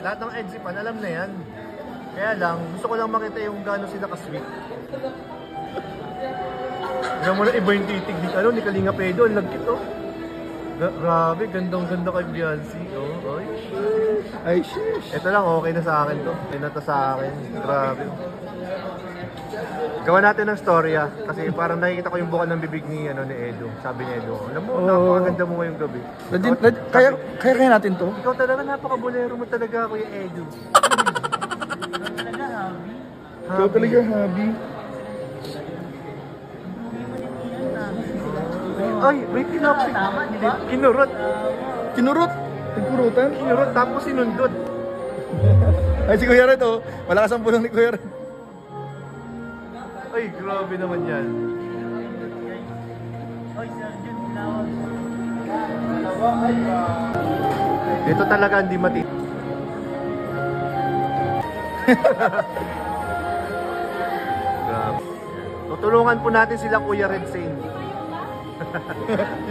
Lahat ng Edzipan, alam na yan. Kaya lang, gusto ko lang makita yung gano'n sila ka-sweet. Kaya mo na iba yung titig ni Kalinga Pedro, ang lagkit oh. Grabe, gandang-ganda kay Beyonce. Oh, Ay, shish. ito lang, okay na sa akin to. Okay na to sa akin. Grabe. Gawa natin ng storya. Kasi parang nakikita ko yung buka ng bibig ni Edo. Sabi ni Edo, alam mo, napakaganda mo ngayong gabi. Kaya natin to? Ikaw talaga, napaka-bolero mo talaga, Kuya Edo. Ikaw talaga, Habi. Ay, may tinapik. Kinurot. Kinurot? Nagkurutan? Kinurot, tapos sinundot. Ay, si Kuya Red, oh. Malakas ang pulong ni Kuya Red. Ay, grabe naman yan. Dito talaga hindi mati. Grabe. Tutulungan po natin sila Kuya Red Saint.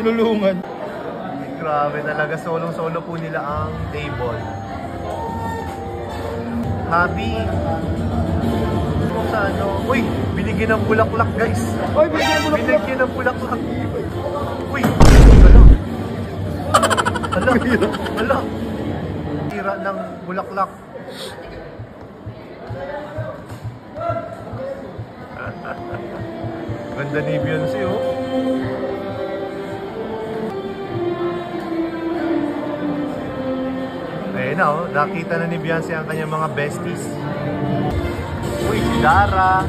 Tinulungan. Grabe talaga, solo po nila ang table. Habi. Sa uy, binigyan ng bulaklak guys. Ay, Binigyan ng bulaklak. Uy, hala. Tira ng bulaklak. Ganda ni Beyonce oh. Ayun na oh, nakita na ni Beyonce ang kanyang mga besties. Uy, si Dara.